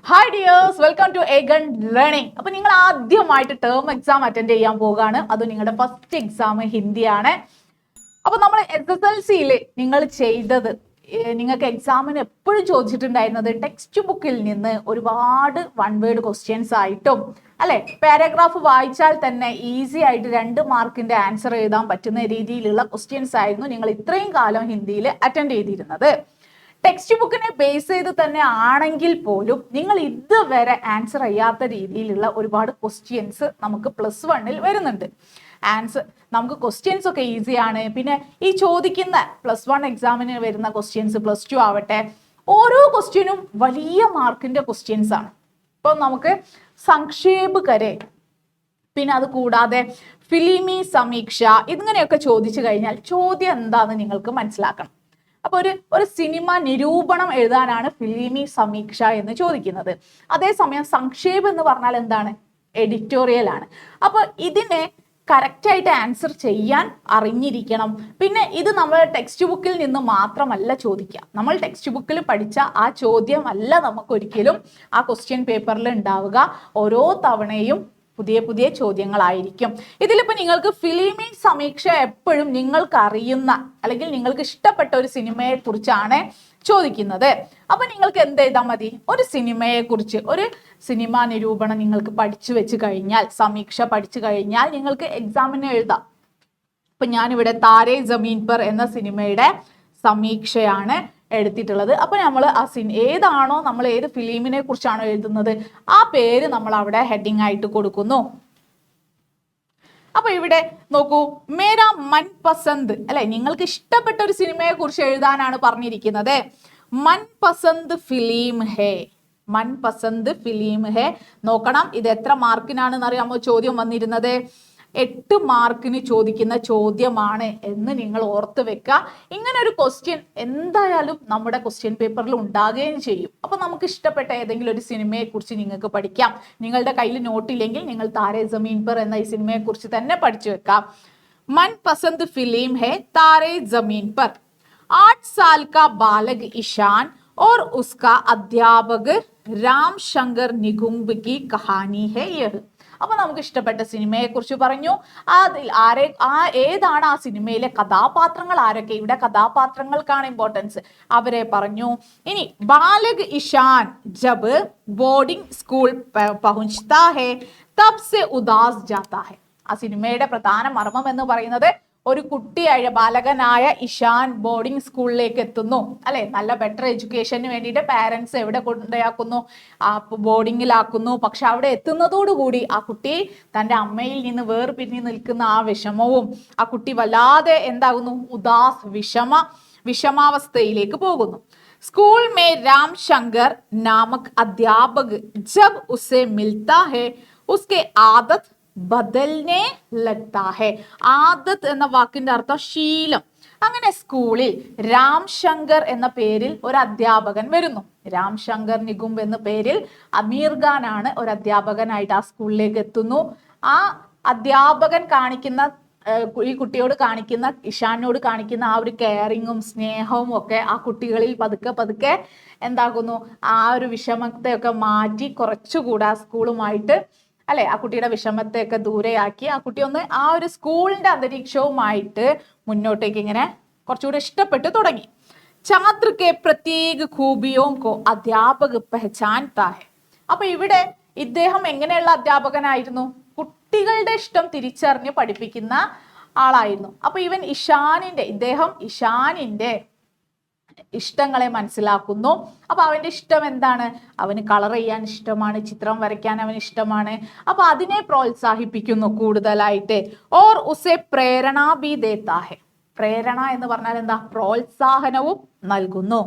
Hi dears, welcome to Aegon learning. അപ്പൊ നിങ്ങൾ ആദ്യമായിട്ട് ടേം എക്സാം അറ്റൻഡ് ചെയ്യാൻ പോവുകയാണ്. അത് നിങ്ങളുടെ ഫസ്റ്റ് എക്സാം ഹിന്ദിയാണ്. അപ്പൊ നമ്മൾ SSLC-യിൽ നിങ്ങൾ ചെയ്തത്, നിങ്ങൾക്ക് എക്സാമിന് എപ്പോഴും ചോദിച്ചിട്ടുണ്ടായിരുന്നത് ടെക്സ്റ്റ് ബുക്കിൽ നിന്ന് ഒരുപാട് വൺ വേർഡ് ക്വസ്റ്റ്യൻസ് ആയിട്ടും അല്ലെ, പാരഗ്രാഫ് വായിച്ചാൽ തന്നെ ഈസി ആയിട്ട് 2 മാർക്കിന്റെ ആൻസർ എഴുതാൻ പറ്റുന്ന രീതിയിലുള്ള ക്വസ്റ്റ്യൻസ് ആയിരുന്നു നിങ്ങൾ ഇത്രയും കാലം ഹിന്ദിയിൽ അറ്റൻഡ് ചെയ്തിരുന്നത്. ടെക്സ്റ്റ് ബുക്കിനെ ബേസ് ചെയ്ത് തന്നെ ആണെങ്കിൽ പോലും നിങ്ങൾ ഇതുവരെ ആൻസർ ചെയ്യാത്ത രീതിയിലുള്ള ഒരുപാട് ക്വസ്റ്റ്യൻസ് നമുക്ക് +1-ൽ വരുന്നുണ്ട്. നമുക്ക് ക്വസ്റ്റ്യൻസ് ഒക്കെ ഈസിയാണ്. പിന്നെ ഈ ചോദിക്കുന്ന +1 എക്സാമിന് വരുന്ന ക്വസ്റ്റ്യൻസ്, +2 ആവട്ടെ, ഓരോ ക്വസ്റ്റ്യനും വലിയ മാർക്കിന്റെ ക്വസ്റ്റ്യൻസ് ആണ്. ഇപ്പൊ നമുക്ക് സംക്ഷേപ് കരെ, പിന്നെ അത് കൂടാതെ ഫിലിമി സമീക്ഷ, ഇങ്ങനെയൊക്കെ ചോദിച്ചു കഴിഞ്ഞാൽ ചോദ്യം എന്താണെന്ന് നിങ്ങൾക്ക് മനസ്സിലാക്കണം. അപ്പൊ ഒരു സിനിമ നിരൂപണം എഴുതാനാണ് ഫിലിമി സമീക്ഷ എന്ന് ചോദിക്കുന്നത്. അതേസമയം സംക്ഷേപം എന്ന് പറഞ്ഞാൽ എന്താണ്? എഡിറ്റോറിയൽ ആണ്. അപ്പൊ ഇതിനെ കറക്റ്റായിട്ട് ആൻസർ ചെയ്യാൻ അറിഞ്ഞിരിക്കണം. പിന്നെ ഇത് നമ്മൾ ടെക്സ്റ്റ് ബുക്കിൽ നിന്ന് മാത്രമല്ല ചോദിക്കുക. നമ്മൾ ടെക്സ്റ്റ് ബുക്കിൽ പഠിച്ച ആ ചോദ്യമല്ല നമുക്ക് ഒരിക്കലും ആ ക്വസ്റ്റ്യൻ പേപ്പറിൽ ഉണ്ടാവുക. ഓരോ തവണയും പുതിയ പുതിയ ചോദ്യങ്ങളായിരിക്കും. ഇതിലിപ്പോൾ നിങ്ങൾക്ക് ഫിലിമി സമീക്ഷ എപ്പോഴും നിങ്ങൾക്ക് അറിയുന്ന അല്ലെങ്കിൽ നിങ്ങൾക്ക് ഇഷ്ടപ്പെട്ട ഒരു സിനിമയെ കുറിച്ചാണ് ചോദിക്കുന്നത്. അപ്പൊ നിങ്ങൾക്ക് എന്ത് എഴുതാൻ മതി? ഒരു സിനിമയെ കുറിച്ച് ഒരു സിനിമ നിരൂപണം നിങ്ങൾക്ക് പഠിച്ചു വെച്ച് കഴിഞ്ഞാൽ, സമീക്ഷ പഠിച്ചു കഴിഞ്ഞാൽ നിങ്ങൾക്ക് എക്സാമിന് എഴുതാം. ഇപ്പൊ ഞാനിവിടെ താരേ ജമീൻ പർ എന്ന സിനിമയുടെ സമീക്ഷയാണ് എടുത്തിട്ടുള്ളത്. അപ്പൊ നമ്മൾ ഏതാണോ നമ്മൾ ഏത് ഫിലിമിനെ കുറിച്ചാണോ എഴുതുന്നത് ആ പേര് നമ്മൾ അവിടെ ഹെഡിങ് ആയിട്ട് കൊടുക്കുന്നു. അപ്പൊ ഇവിടെ നോക്കൂ, മേരാ മൻ പസന്ത് അല്ലെ, നിങ്ങൾക്ക് ഇഷ്ടപ്പെട്ട ഒരു സിനിമയെ കുറിച്ച് എഴുതാനാണ് പറഞ്ഞിരിക്കുന്നത്. മൻ പസന്ത് ഫിലിം ഹേ, മൻ പസന്ത് ഫിലിം ഹേ. നോക്കണം, ഇത് എത്ര മാർക്കിനാണെന്ന് അറിയാമോ ചോദ്യം വന്നിരുന്നത്? 8 മാർക്കിന് ചോദിക്കുന്ന ചോദ്യമാണ് എന്ന് നിങ്ങൾ ഓർത്ത് വെക്കുക. ഇങ്ങനെ ഒരു ക്വസ്റ്റ്യൻ എന്തായാലും നമ്മുടെ ക്വസ്റ്റ്യൻ പേപ്പറിൽ ഉണ്ടാകുകയും ചെയ്യും. അപ്പൊ നമുക്ക് ഇഷ്ടപ്പെട്ട ഏതെങ്കിലും ഒരു സിനിമയെ കുറിച്ച് നിങ്ങൾക്ക് പഠിക്കാം. നിങ്ങളുടെ കയ്യിൽ നോട്ടില്ലെങ്കിൽ നിങ്ങൾ താരേ ജമീൻ പർ എന്ന ഈ സിനിമയെ കുറിച്ച് തന്നെ പഠിച്ചു വെക്കാം. മൻ പസന്ത് ഫിലിം ഹേ താരേ ജമീൻ പർ. 8 साल का बालक ईशान और उसका अध्यापक राम शंकर निगुम्ब की कहानी है यह. അപ്പൊ നമുക്ക് ഇഷ്ടപ്പെട്ട സിനിമയെ കുറിച്ച് പറഞ്ഞു. അതിൽ ഏതാണ് ആ സിനിമയിലെ കഥാപാത്രങ്ങൾ ആരൊക്കെ? ഇവിടെ കഥാപാത്രങ്ങൾക്കാണ് ഇമ്പോർട്ടൻസ്. അവരെ പറഞ്ഞു. ഇനി ബാലക് ഇഷാൻ ജബ് ബോർഡിംഗ് സ്കൂൾ പहुंचता है तब से उदास जाता है. ആ സിനിമയുടെ പ്രധാന മർമ്മം എന്ന് പറയുന്നത് ഒരു കുട്ടിയായ ബാലകനായ ഇഷാൻ ബോർഡിംഗ് സ്കൂളിലേക്ക് എത്തുന്നു അല്ലെ. നല്ല ബെറ്റർ എഡ്യൂക്കേഷന് വേണ്ടിയിട്ട് പാരന്റ്സ് എവിടെ കൊണ്ടുപോയാക്കുന്നു? ബോർഡിങ്ങിലാക്കുന്നു. പക്ഷെ അവിടെ എത്തുന്നതോടുകൂടി ആ കുട്ടി തൻ്റെ അമ്മയിൽ നിന്ന് വേർപിരിഞ്ഞ് നിൽക്കുന്ന ആ വിഷമവും ആ കുട്ടി വല്ലാതെ എന്താകുന്നു? വിഷമാവസ്ഥയിലേക്ക് പോകുന്നു. स्कूल में राम शंकर नामक अध्यापक जब उसे मिलता है उसके आदत ബദൽനെ ലഗ്താ ഹെ. ആദത്ത് എന്ന വാക്കിന്റെ അർത്ഥം ശീലം. അങ്ങനെ സ്കൂളിൽ രാം ശങ്കർ എന്ന പേരിൽ ഒരു അധ്യാപകൻ വരുന്നു. രാം ശങ്കർ നിഗുംബ് എന്ന പേരിൽ അമീർ ഖാൻ ആണ് ഒരു അധ്യാപകനായിട്ട് ആ സ്കൂളിലേക്ക് എത്തുന്നു. ആ അധ്യാപകൻ കാണിക്കുന്ന ഈ കുട്ടിയോട് കാണിക്കുന്ന, ഇഷാനോട് കാണിക്കുന്ന ആ ഒരു കെയറിങ്ങും സ്നേഹവും ഒക്കെ ആ കുട്ടികളിൽ പതുക്കെ പതുക്കെ എന്താകുന്നു? ആ ഒരു വിഷമത്തെയൊക്കെ മാറ്റി കുറച്ചുകൂടെ ആ സ്കൂളുമായിട്ട് അല്ലെ, ആ കുട്ടിയുടെ വിഷമത്തെയൊക്കെ ദൂരെയാക്കി ആ കുട്ടി ഒന്ന് ആ ഒരു സ്കൂളിന്റെ അന്തരീക്ഷവുമായിട്ട് മുന്നോട്ടേക്ക് ഇങ്ങനെ കുറച്ചുകൂടെ ഇഷ്ടപ്പെട്ടു തുടങ്ങി. ഛാത്ര കെ പ്രത്യേക ഖൂബിയോ കോ അധ്യാപക പെഹചാൻതാ ഹെ. അപ്പൊ ഇവിടെ ഇദ്ദേഹം എങ്ങനെയുള്ള അധ്യാപകനായിരുന്നു? കുട്ടികളുടെ ഇഷ്ടം തിരിച്ചറിഞ്ഞ് പഠിപ്പിക്കുന്ന ആളായിരുന്നു. അപ്പൊ ഇദ്ദേഹം ഇഷാനിന്റെ ഇഷ്ടങ്ങളെ മനസ്സിലാക്കുന്നു. അപ്പൊ അവന്റെ ഇഷ്ടം എന്താണ്? അവന് കളർ ചെയ്യാൻ ഇഷ്ടമാണ്, ചിത്രം വരയ്ക്കാൻ അവന് ഇഷ്ടമാണ്. അപ്പൊ അതിനെ പ്രോത്സാഹിപ്പിക്കുന്നു കൂടുതലായിട്ട്. ഓർ ഉസെ പ്രേരണ ബി ദേത്താ ഹെ. പ്രേരണ എന്ന് പറഞ്ഞാൽ എന്താ? പ്രോത്സാഹനവും നൽകുന്നു.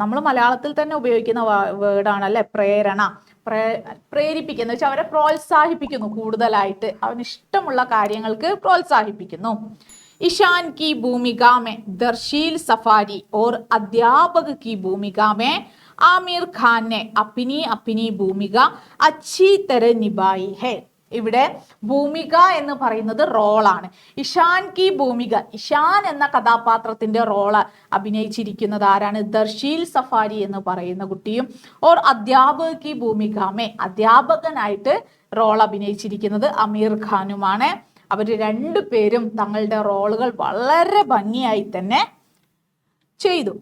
നമ്മൾ മലയാളത്തിൽ തന്നെ ഉപയോഗിക്കുന്ന വേർഡാണ് അല്ലെ, പ്രേരണ. പ്രേരിപ്പിക്കുന്ന വെച്ചാൽ അവരെ പ്രോത്സാഹിപ്പിക്കുന്നു കൂടുതലായിട്ട്, അവന് ഇഷ്ടമുള്ള കാര്യങ്ങൾക്ക് പ്രോത്സാഹിപ്പിക്കുന്നു. ईशान की भूमिका में दर्शील सफारी और अध्यापक की भूमिका में आमिर खान ने अपनी अपनी भूमिका अच्छी तरह निभाई है. ഇവിടെ ഭൂമിക എന്ന് പറയുന്നത് റോളാണ്. ഇഷാൻ കി ഭൂമിക, ഇഷാൻ എന്ന കഥാപാത്രത്തിന്റെ റോള് അഭിനയിച്ചിരിക്കുന്നത് ആരാണ്? ദർശീൽ സഫാരി എന്ന് പറയുന്ന കുട്ടിയും. ഓർ അധ്യാപക കി ഭൂമികാമേ, അധ്യാപകനായിട്ട് റോൾ അഭിനയിച്ചിരിക്കുന്നത് അമീർ ഖാനുമാണ്. അവർ രണ്ടുപേരും തങ്ങളുടെ റോളുകൾ വളരെ ഭംഗിയായി തന്നെ ചെയ്തു.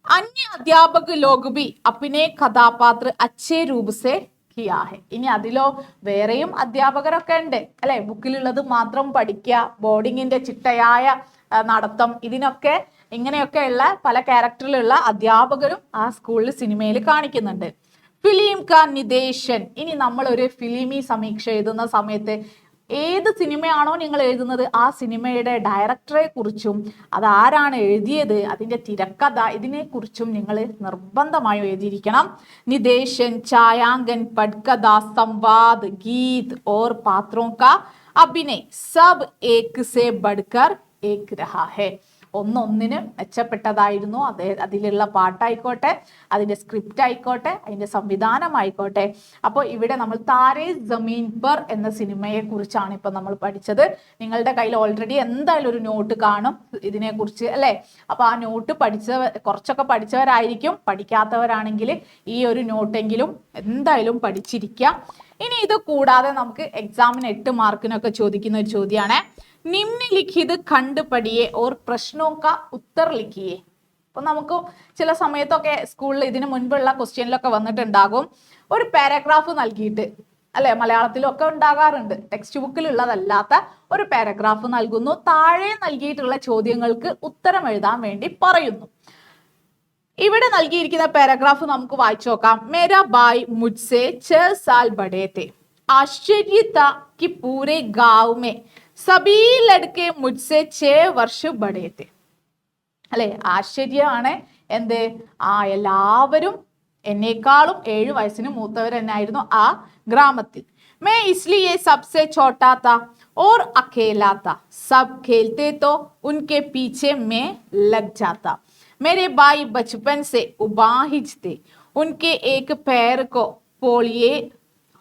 അന്യ അധ്യാപക ലോഗ് ബി അപ്പിനെ കഥാപാത്ര അച്ഛേ രൂപ സെ കിയാ ഹെ. ഇനി അതിലോ വേറെയും അധ്യാപകരൊക്കെ ഉണ്ട് അല്ലെ. ബുക്കിലുള്ളത് മാത്രം പഠിക്കുക, ബോർഡിങ്ങിന്റെ ചിട്ടയായ നടത്തം, ഇതിനൊക്കെ ഇങ്ങനെയൊക്കെയുള്ള പല ക്യാരക്ടറിലുള്ള അധ്യാപകരും ആ സ്കൂളിൽ സിനിമയിൽ കാണിക്കുന്നുണ്ട്. ഫിലിം കാ നിദേശൻ, ഇനി നമ്മൾ ഒരു ഫിലിമി സമീക്ഷ എഴുതുന്ന സമയത്ത് ഏത് സിനിമയാണോ നിങ്ങൾ എഴുതുന്നത് ആ സിനിമയുടെ ഡയറക്ടറെ കുറിച്ചും അതാരാണ് എഴുതിയത്, അതിന്റെ തിരക്കഥ, ഇതിനെക്കുറിച്ചും നിങ്ങൾ നിർബന്ധമായും എഴുതിയിരിക്കണം. നിദേശൻ, ഛായാങ്കൻ, പട്കഥ, സംവാദ്, ഗീത് ഓർ പാത്രോं का अभिनय सब एक से बढ़कर एक रहा है. ഒന്നൊന്നിന് മെച്ചപ്പെട്ടതായിരുന്നു. അതിലുള്ള പാട്ടായിക്കോട്ടെ, അതിന്റെ സ്ക്രിപ്റ്റ് ആയിക്കോട്ടെ, അതിന്റെ സംവിധാനമായിക്കോട്ടെ. അപ്പോൾ ഇവിടെ നമ്മൾ താരേ ജമീൻ പർ എന്ന സിനിമയെ കുറിച്ചാണ് ഇപ്പൊ നമ്മൾ പഠിച്ചത്. നിങ്ങളുടെ കയ്യിൽ ഓൾറെഡി എന്തായാലും ഒരു നോട്ട് കാണും ഇതിനെ കുറിച്ച് അല്ലെ. അപ്പൊ ആ നോട്ട് കുറച്ചൊക്കെ പഠിച്ചവരായിരിക്കും. പഠിക്കാത്തവരാണെങ്കിൽ ഈ ഒരു നോട്ടെങ്കിലും എന്തായാലും പഠിച്ചിരിക്കാം. ഇനി ഇത് കൂടാതെ നമുക്ക് എക്സാമിന് 8 മാർക്കിനൊക്കെ ചോദിക്കുന്ന ഒരു ചോദ്യമാണ്, നിമ്നലിഖിത് കണ്ട് പഠിയേ ഓർ പ്രശ്നോ കാ ഉത്തർ ലിഖിയേ. അപ്പൊ നമുക്ക് ചില സമയത്തൊക്കെ സ്കൂളിൽ ഇതിനു മുൻപുള്ള ക്വസ്റ്റ്യനിലൊക്കെ വന്നിട്ടുണ്ടാകും, ഒരു പാരഗ്രാഫ് നൽകിയിട്ട് അല്ലെ, മലയാളത്തിലൊക്കെ ഉണ്ടാകാറുണ്ട്, ടെക്സ്റ്റ് ബുക്കിലുള്ളതല്ലാത്ത ഒരു പാരഗ്രാഫ് നൽകുന്നു, താഴെ നൽകിയിട്ടുള്ള ചോദ്യങ്ങൾക്ക് ഉത്തരം എഴുതാൻ വേണ്ടി പറയുന്നു. ഇവിടെ നൽകിയിരിക്കുന്ന പാരഗ്രാഫ് നമുക്ക് വായിച്ചു നോക്കാം. മേരാ ഭായ് മുജ്സെ 6 साल बड़े थे, आश्चर्य था कि पूरे गांव में सभी लड़के मुझसे 6 वर्ष बड़े थे. അല്ലെ, ആശ്ചര്യമാണ് എന്ത്, എല്ലാവരും എന്നേക്കാളും 7 വയസ്സിന് മൂത്തവർ തന്നെയായിരുന്നു ആ ഗ്രാമത്തിൽ. मैं इसलिए सबसे छोटा था और अकेला था, सब खेलते तो उनके पीछे मैं लग जाता. मेरे भाई बचपन से उपाहिज थे, उनके एक पैर को पोलियो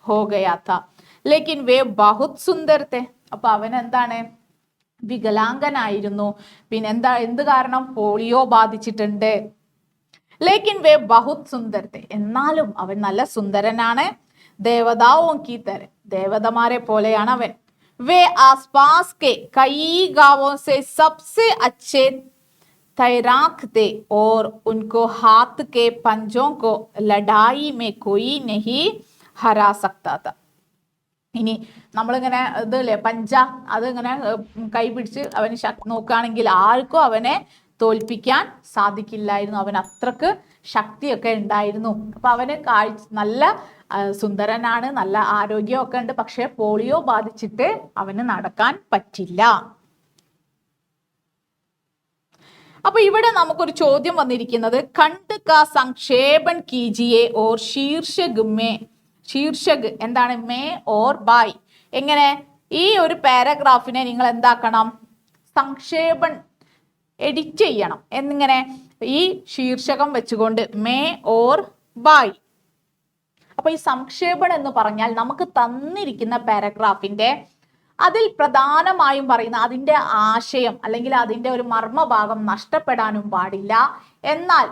हो गया था, लेकिन वे बहुत सुंदर थे. അപ്പൊ അവൻ എന്താണ്, വികലാംഗനായിരുന്നു. പിന്നെ എന്ത് കാരണം, പോളിയോ ബാധിച്ചിട്ടുണ്ട്. ലേക്കിൻ വേ ബഹുത് സുന്ദർ തെ, എന്നാലും അവൻ നല്ല സുന്ദരനാണ്. ദേവതാവും കീ തര, ദേവതമാരെ പോലെയാണ് അവൻ. വേ ആസ്പാസ് കെ കൈ ഗാവോं से सबसे अच्छे तैराक थे और उनको हाथ के पंजों को लड़ाई में कोई नहीं हरा सकता था. ഇനി നമ്മളിങ്ങനെ ഇതല്ലേ പഞ്ച, അതിങ്ങനെ കൈ പിടിച്ച് അവന് നോക്കുകയാണെങ്കിൽ ആർക്കും അവനെ തോൽപ്പിക്കാൻ സാധിക്കില്ലായിരുന്നു. അവൻ അത്രക്ക് ശക്തിയൊക്കെ ഉണ്ടായിരുന്നു. അപ്പൊ അവന് നല്ല സുന്ദരനാണ്, നല്ല ആരോഗ്യമൊക്കെ ഉണ്ട്. പക്ഷെ പോളിയോ ബാധിച്ചിട്ട് അവന് നടക്കാൻ പറ്റില്ല. അപ്പൊ ഇവിടെ നമുക്കൊരു ചോദ്യം വന്നിരിക്കുന്നത്, ഖണ്ഡ് കാ സംക്ഷേപൻ കീജിയെ ഓർ ശീർഷക് മേ, ശീർഷക് എന്താണ്, മേ ഓർ ബായ്. എങ്ങനെ ഈ ഒരു പാരഗ്രാഫിനെ നിങ്ങൾ എന്താക്കണം, സംക്ഷേപൺ എഡിറ്റ് ചെയ്യണം. എന്നിങ്ങനെ ഈ ശീർഷകം വെച്ചുകൊണ്ട് മേ ഓർ ബായ്. അപ്പൊ ഈ സംക്ഷേപൺ എന്ന് പറഞ്ഞാൽ നമുക്ക് തന്നിരിക്കുന്ന പാരഗ്രാഫിന്റെ അതിൽ പ്രധാനമായും പറയുന്ന അതിന്റെ ആശയം അല്ലെങ്കിൽ അതിന്റെ ഒരു മർമ്മഭാഗം നഷ്ടപ്പെടാനും പാടില്ല. എന്നാൽ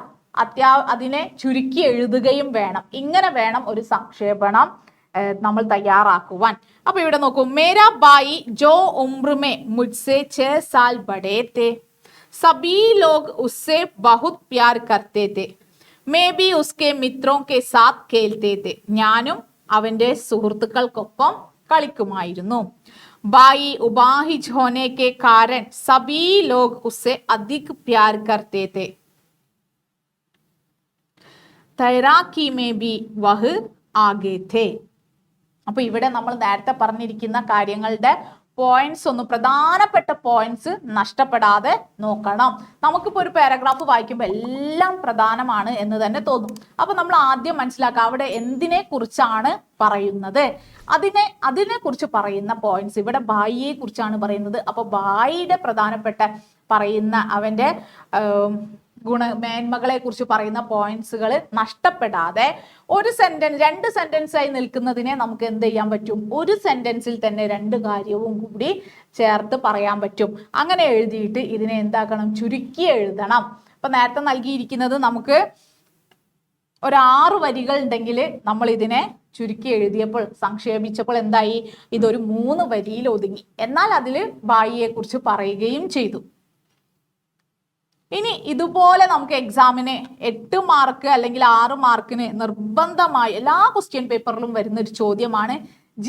അതിനെ ചുരുക്കി എഴുതുകയും വേണം. ഇങ്ങനെ വേണം ഒരു സംക്ഷേപണം നമ്മൾ തയ്യാറാക്കുവാൻ. അപ്പൊ ഇവിടെ നോക്കൂ, മേരാ ബായി ജോ ഉംർ മേ മുജ്സെ 6 साल बड़े थे, सभी लोग उससे बहुत प्यार करते थे, मैं भी उसके मित्रों के साथ खेलते थे. ഞാനും അവന്റെ സുഹൃത്തുക്കൾക്കൊപ്പം കളിക്കുമായിരുന്നു. बाई उबाहिज होने के कारण सभी लोग उससे अधिक प्यार करते थे. तैराकी में भी वह आगे थे. അപ്പൊ ഇവിടെ നമ്മൾ നേരത്തെ പറഞ്ഞിരിക്കുന്ന കാര്യങ്ങളുടെ പോയിന്റ്സ് ഒന്ന്, പ്രധാനപ്പെട്ട പോയിന്റ്സ് നഷ്ടപ്പെടാതെ നോക്കണം. നമുക്കിപ്പോ ഒരു പാരഗ്രാഫ് വായിക്കുമ്പോൾ എല്ലാം പ്രധാനമാണ് എന്ന് തന്നെ തോന്നും. അപ്പൊ നമ്മൾ ആദ്യം മനസ്സിലാക്കുക അവിടെ എന്തിനെ കുറിച്ചാണ് പറയുന്നത്, അതിനെ കുറിച്ച് പറയുന്ന പോയിന്റ്സ്. ഇവിടെ ബായിയെ കുറിച്ചാണ് പറയുന്നത്. അപ്പൊ ബായിയുടെ പ്രധാനപ്പെട്ട പറയുന്ന അവന്റെ മേന്മകളെ കുറിച്ച് പറയുന്ന പോയിന്റ്സുകൾ നഷ്ടപ്പെടാതെ ഒരു സെന്റൻസ് 2 സെന്റൻസ് ആയി നിൽക്കുന്നതിനെ നമുക്ക് എന്ത് ചെയ്യാൻ പറ്റും, ഒരു സെന്റൻസിൽ തന്നെ 2 കാര്യവും കൂടി ചേർത്ത് പറയാൻ പറ്റും. അങ്ങനെ എഴുതിയിട്ട് ഇതിനെ എന്താക്കണം, ചുരുക്കി എഴുതണം. അപ്പൊ നേരത്തെ നൽകിയിരിക്കുന്നത് നമുക്ക് ഒരു 6 വരികൾ ഉണ്ടെങ്കിൽ നമ്മൾ ഇതിനെ ചുരുക്കി എഴുതിയപ്പോൾ, സംക്ഷേപിച്ചപ്പോൾ എന്തായി, ഇതൊരു 3 വരിയിൽ ഒതുങ്ങി. എന്നാൽ അതിൽ ബായിയെ കുറിച്ച് പറയുകയും ചെയ്തു. ഇനി ഇതുപോലെ നമുക്ക് എക്സാമിന് 8 മാർക്ക് അല്ലെങ്കിൽ 6 മാർക്കിന് നിർബന്ധമായി എല്ലാ ക്വസ്റ്റ്യൻ പേപ്പറിലും വരുന്ന ഒരു ചോദ്യമാണ്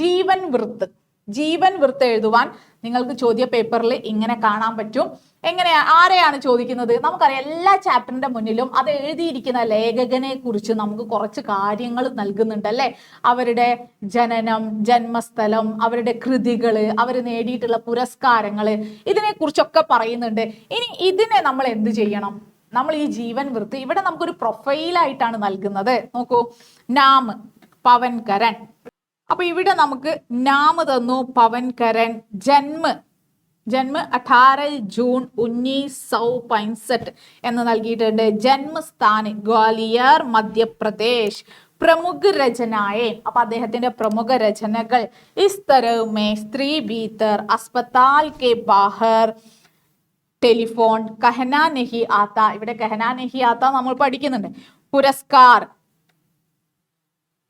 ജീവൻ വൃത്ത്. ജീവൻ വൃത്ത് എഴുതുവാൻ നിങ്ങൾക്ക് ചോദ്യ പേപ്പറിൽ ഇങ്ങനെ കാണാൻ പറ്റും. എങ്ങനെയാ, ആരെയാണ് ചോദിക്കുന്നത്? നമുക്കറിയാം എല്ലാ ചാപ്റ്ററിന്റെ മുന്നിലും അത് എഴുതിയിരിക്കുന്ന ലേഖകനെ കുറിച്ച് നമുക്ക് കുറച്ച് കാര്യങ്ങൾ നൽകുന്നുണ്ട് അല്ലെ. അവരുടെ ജനനം, ജന്മസ്ഥലം, അവരുടെ കൃതികള്, അവർ നേടിയിട്ടുള്ള പുരസ്കാരങ്ങള്, ഇതിനെ കുറിച്ചൊക്കെ പറയുന്നുണ്ട്. ഇനി ഇതിനെ നമ്മൾ എന്ത് ചെയ്യണം? നമ്മൾ ഈ ജീവൻ വൃത്ത് ഇവിടെ നമുക്കൊരു പ്രൊഫൈലായിട്ടാണ് നൽകുന്നത്. നോക്കൂ, നാം പവൻകരൻ. അപ്പൊ ഇവിടെ നമുക്ക് നാം തന്നു, പവൻകരൻ, ജന്മ 18 ജൂൺ 1965 എന്ന് നൽകിയിട്ടുണ്ട്. ജന്മസ്ഥാന് ഗ്വാലിയർ മധ്യപ്രദേശ്. പ്രമുഖ രചനായെ, അപ്പൊ അദ്ദേഹത്തിന്റെ പ്രമുഖ രചനകൾ ഇസ് തരഹ് മേ, സ്ത്രീ ഭീതർ, അസ്പതാൽ കെ ബാഹർ, ടെലിഫോൺ, കഹനാ നഹി ആത്ത. ഇവിടെ കഹനാ നഹി ആത്ത നമ്മൾ പഠിക്കുന്നുണ്ട്. പുരസ്കാർ,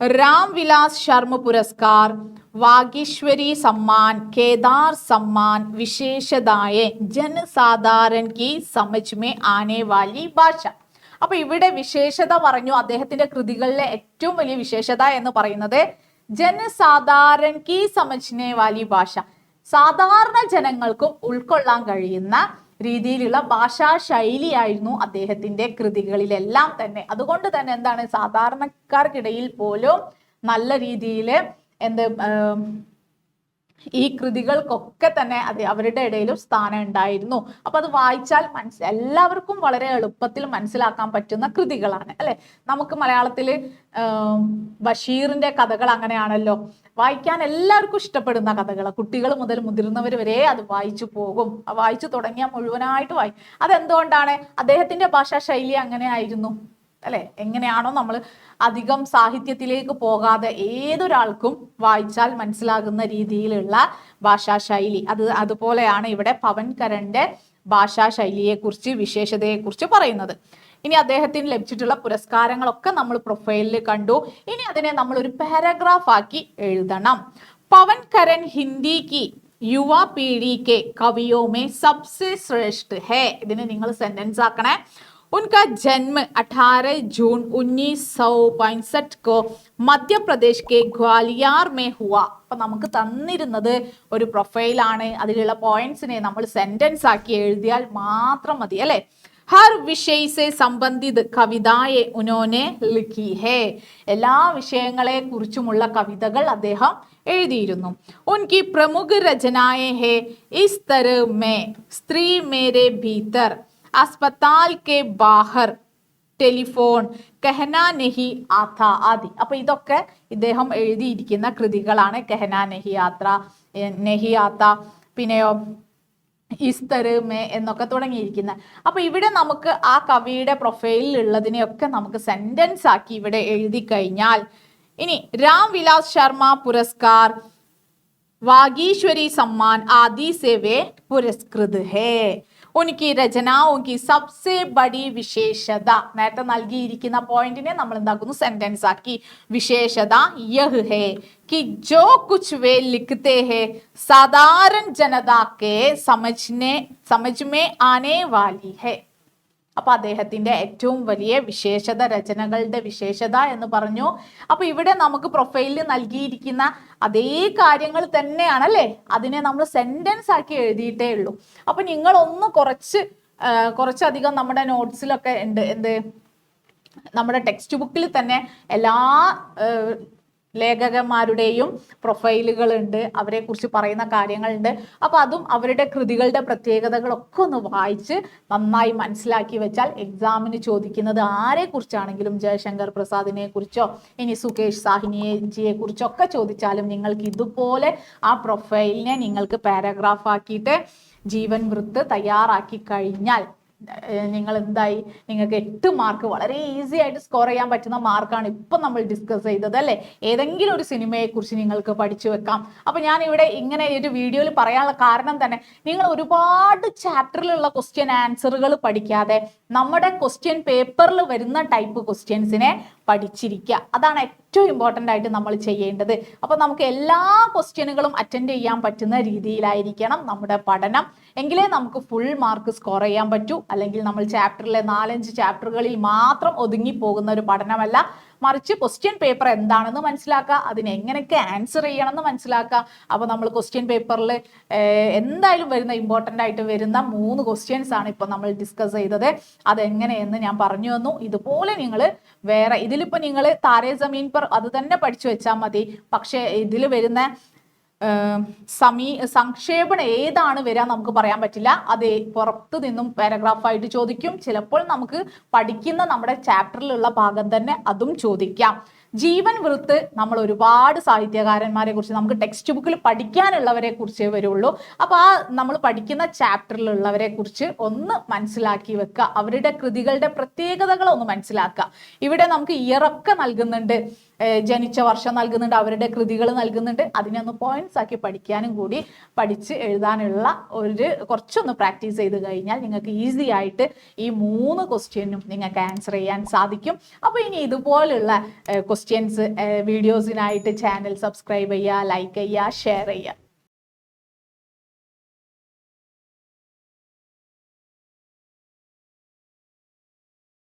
रामविलास शर्मा पुरस्कार, वागीश्वरी सम्मान, केदार सम्मान, विशेषताएं, जनसाधारण की समझ में आने वाली ഭാഷ. അപ്പൊ ഇവിടെ വിശേഷത പറഞ്ഞു. അദ്ദേഹത്തിന്റെ കൃതികളിലെ ഏറ്റവും വലിയ വിശേഷത എന്ന് പറയുന്നത് ജനസാധാരൺ കി സമജ്നെ വാലി ഭാഷ, സാധാരണ ജനങ്ങൾക്കും ഉൾക്കൊള്ളാൻ കഴിയുന്ന രീതിയിലുള്ള ഭാഷാ ശൈലിയായിരുന്നു അദ്ദേഹത്തിന്റെ കൃതികളിലെല്ലാം തന്നെ. അതുകൊണ്ട് തന്നെ എന്താണ്, സാധാരണക്കാർക്കിടയിൽ പോലും നല്ല രീതിയിൽ ഈ കൃതികൾക്കൊക്കെ തന്നെ അവരുടെ ഇടയിലും സ്ഥാനം ഉണ്ടായിരുന്നു. അപ്പൊ അത് വായിച്ചാൽ എല്ലാവർക്കും വളരെ എളുപ്പത്തിൽ മനസ്സിലാക്കാൻ പറ്റുന്ന കൃതികളാണ് അല്ലെ. നമുക്ക് മലയാളത്തിൽ ബഷീറിന്റെ കഥകൾ അങ്ങനെയാണല്ലോ, വായിക്കാൻ എല്ലാവർക്കും ഇഷ്ടപ്പെടുന്ന കഥകൾ. കുട്ടികൾ മുതൽ മുതിർന്നവർ വരെ അത് വായിച്ചു പോകും. വായിച്ചു തുടങ്ങിയാൽ മുഴുവനായിട്ട് വായിക്കും. അതെന്തുകൊണ്ടാണ്? അദ്ദേഹത്തിന്റെ ഭാഷാ ശൈലി അങ്ങനെ ആയിരുന്നു അല്ലെ. എങ്ങനെയാണോ നമ്മൾ അധികം സാഹിത്യത്തിലേക്ക് പോകാതെ ഏതൊരാൾക്കും വായിച്ചാൽ മനസ്സിലാകുന്ന രീതിയിലുള്ള ഭാഷാ ശൈലി, അതുപോലെയാണ് ഇവിടെ പവൻകരന്റെ ഭാഷാ ശൈലിയെ കുറിച്ച്, വിശേഷതയെ കുറിച്ച് പറയുന്നത്. ഇനി അദ്ദേഹത്തിന് ലഭിച്ചിട്ടുള്ള പുരസ്കാരങ്ങളൊക്കെ നമ്മൾ പ്രൊഫൈലിൽ കണ്ടു. ഇനി അതിനെ നമ്മൾ ഒരു പാരഗ്രാഫ് ആക്കി എഴുതണം. പവൻകരൻ ഹിന്ദി കി യുവ പീढ़ी के कवियों में सबसे श्रेष्ठ है. ഇതിനെ നിങ്ങൾ സെന്റൻസ് ആക്കണേ. उनका जन्म 18 जून 1965 को मध्य प्रदेश के ग्वालियर में हुआ. അപ്പൊ നമുക്ക് തന്നിരുന്നത് ഒരു പ്രൊഫൈലാണ്. അതിലുള്ള പോയിന്റ്സിനെ നമ്മൾ സെന്റൻസ് ആക്കി എഴുതിയാൽ മാത്രം മതി അല്ലെ. हर विषय से संबंधित कविताएं उन्होंने लिखी है. എല്ലാ വിഷയങ്ങളെ കുറിച്ചുമുള്ള കവിതകൾ അദ്ദേഹം എഴുതിയിരുന്നു. उनकी प्रमुख रचनाएं है इस तरह में, स्त्री मेरे भीतर, अस्पताल के बाहर, ടെലിഫോൺ, കഹനാ നെഹി ആത്ത ആദി. അപ്പൊ ഇതൊക്കെ ഇദ്ദേഹം എഴുതിയിരിക്കുന്ന കൃതികളാണ്. കഹനാ നെഹി ആത്ത, പിന്നെയോ ഇസ്തരമേ എന്നൊക്കെ തുടങ്ങിയിരിക്കുന്നത്. അപ്പൊ ഇവിടെ നമുക്ക് ആ കവിയുടെ പ്രൊഫൈലിൽ ഉള്ളതിനെയൊക്കെ നമുക്ക് സെന്റൻസ് ആക്കി ഇവിടെ എഴുതി കഴിഞ്ഞാൽ, ഇനി രാം വിലാസ് ശർമ്മ പുരസ്കാർ, वागीश्वरी सम्मान आदि से वे पुरस्कृत है. उनकी रचनाओं की सबसे बड़ी विशेषता, നേരത്തെ നൽകിയിരിക്കുന്ന പോയിന്റിനെ നമ്മൾ എന്താക്കുന്നു, സെന്റൻസ് ആക്കി. വിശേഷത यह है कि जो कुछ वे लिखते हैं साधारण जनता के समझ में आने वाली है. അപ്പൊ അദ്ദേഹത്തിന്റെ ഏറ്റവും വലിയ വിശേഷത, രചനകളുടെ വിശേഷത എന്ന് പറഞ്ഞു. അപ്പൊ ഇവിടെ നമുക്ക് പ്രൊഫൈലിൽ നൽകിയിരിക്കുന്ന അതേ കാര്യങ്ങൾ തന്നെയാണ് അല്ലെ. അതിനെ നമ്മൾ സെന്റൻസ് ആക്കി എഴുതിയിട്ടേ ഉള്ളൂ. അപ്പൊ നിങ്ങൾ ഒന്ന് കുറച്ചധികം നമ്മുടെ നോട്ട്സിലൊക്കെ ഉണ്ട്, നമ്മുടെ ടെക്സ്റ്റ് ബുക്കിൽ തന്നെ എല്ലാ ലേഖകന്മാരുടെയും പ്രൊഫൈലുകൾ ഉണ്ട്, അവരെ കുറിച്ച് പറയുന്ന കാര്യങ്ങളുണ്ട്. അപ്പൊ അതും അവരുടെ കൃതികളുടെ പ്രത്യേകതകളൊക്കെ ഒന്ന് വായിച്ച് നന്നായി മനസ്സിലാക്കി വെച്ചാൽ എക്സാമിന് ചോദിക്കുന്നത് ആരെ കുറിച്ചാണെങ്കിലും, ജയശങ്കർ പ്രസാദിനെ കുറിച്ചോ ഇനി സുകേഷ് സാഹ്നിജിയെ കുറിച്ചൊക്കെ ചോദിച്ചാലും നിങ്ങൾക്ക് ഇതുപോലെ ആ പ്രൊഫൈലിനെ നിങ്ങൾക്ക് പാരഗ്രാഫ് ആക്കിയിട്ട് ജീവൻ വൃത്ത് തയ്യാറാക്കി കഴിഞ്ഞാൽ നിങ്ങൾ എന്തായി, നിങ്ങൾക്ക് 8 മാർക്ക് വളരെ ഈസി ആയിട്ട് സ്കോർ ചെയ്യാൻ പറ്റുന്ന മാർക്കാണ് ഇപ്പം നമ്മൾ ഡിസ്കസ് ചെയ്തത് അല്ലേ. ഏതെങ്കിലും ഒരു സിനിമയെ കുറിച്ച് നിങ്ങൾക്ക് പഠിച്ചു വെക്കാം. അപ്പൊ ഞാൻ ഇവിടെ ഇങ്ങനെ ഒരു വീഡിയോയിൽ പറയാനുള്ള കാരണം തന്നെ, നിങ്ങൾ ഒരുപാട് ചാപ്റ്ററിലുള്ള ക്വസ്റ്റ്യൻ ആൻസറുകൾ പഠിക്കാതെ നമ്മുടെ ക്വസ്റ്റ്യൻ പേപ്പറിൽ വരുന്ന ടൈപ്പ് ക്വസ്റ്റ്യൻസിനെ പഠിച്ചിരിക്കുക. അതാണ് ഏറ്റവും ഇമ്പോർട്ടൻ്റ് ആയിട്ട് നമ്മൾ ചെയ്യേണ്ടത്. അപ്പൊ നമുക്ക് എല്ലാ ക്വസ്റ്റ്യനുകളും അറ്റൻഡ് ചെയ്യാൻ പറ്റുന്ന രീതിയിലായിരിക്കണം നമ്മുടെ പഠനം. എങ്കിലേ നമുക്ക് ഫുൾ മാർക്ക് സ്കോർ ചെയ്യാൻ പറ്റൂ. അല്ലെങ്കിൽ നമ്മൾ ചാപ്റ്ററിലെ 4-5 ചാപ്റ്ററുകളിൽ മാത്രം ഒതുങ്ങി പോകുന്ന ഒരു പഠനമല്ല, മറിച്ച് ക്വസ്റ്റ്യൻ പേപ്പർ എന്താണെന്ന് മനസ്സിലാക്കുക, അതിന് എങ്ങനെയൊക്കെ ആൻസർ ചെയ്യണം എന്ന് മനസ്സിലാക്കുക. അപ്പോൾ നമ്മൾ ക്വസ്റ്റ്യൻ പേപ്പറിൽ എന്തായാലും വരുന്ന ഇമ്പോർട്ടൻ്റ് ആയിട്ട് വരുന്ന 3 ക്വസ്റ്റ്യൻസ് ആണ് ഇപ്പോൾ നമ്മൾ ഡിസ്കസ് ചെയ്തത്. അതെങ്ങനെയെന്ന് ഞാൻ പറഞ്ഞു തന്നു. ഇതുപോലെ നിങ്ങൾ വേറെ ഇതിലിപ്പോൾ നിങ്ങൾ താരേ സമീൻ പർ അത് തന്നെ പഠിച്ചു വെച്ചാൽ മതി. പക്ഷേ ഇതിൽ വരുന്ന സംക്ഷേപണം ഏതാണ് വരിക നമുക്ക് പറയാൻ പറ്റില്ല. അത് പുറത്തു നിന്നും പാരഗ്രാഫായിട്ട് ചോദിക്കും. ചിലപ്പോൾ നമുക്ക് പഠിക്കുന്ന നമ്മുടെ ചാപ്റ്ററിലുള്ള ഭാഗം തന്നെ അതും ചോദിക്കാം. ജീവൻ വൃത്ത് നമ്മൾ ഒരുപാട് സാഹിത്യകാരന്മാരെ കുറിച്ച് നമുക്ക് ടെക്സ്റ്റ് ബുക്കിൽ പഠിക്കാനുള്ളവരെ കുറിച്ചേ വരുള്ളൂ. അപ്പോൾ ആ നമ്മൾ പഠിക്കുന്ന ചാപ്റ്ററിലുള്ളവരെ കുറിച്ച് ഒന്ന് മനസ്സിലാക്കി വെക്കുക. അവരുടെ കൃതികളുടെ പ്രത്യേകതകൾ ഒന്ന് മനസ്സിലാക്കുക. ഇവിടെ നമുക്ക് ഇയറൊക്കെ നൽകുന്നുണ്ട്, ജനിച്ച വർഷം നൽകുന്നുണ്ട്, അവരുടെ കൃതികൾ നൽകുന്നുണ്ട്. അതിനൊന്ന് പോയിന്റ്സ് ആക്കി പഠിക്കാനും കൂടി പഠിച്ച് എഴുതാനുള്ള കുറച്ചൊന്ന് പ്രാക്ടീസ് ചെയ്ത് കഴിഞ്ഞാൽ നിങ്ങൾക്ക് ഈസി ആയിട്ട് ഈ 3 ക്വസ്റ്റ്യനും നിങ്ങൾക്ക് ആൻസർ ചെയ്യാൻ സാധിക്കും. അപ്പോൾ ഇനി ഇതുപോലുള്ള ക്വസ്റ്റ്യൻസ് വീഡിയോസിനായിട്ട് ചാനൽ സബ്സ്ക്രൈബ് ചെയ്യുക, ലൈക്ക് ചെയ്യുക, ഷെയർ ചെയ്യുക.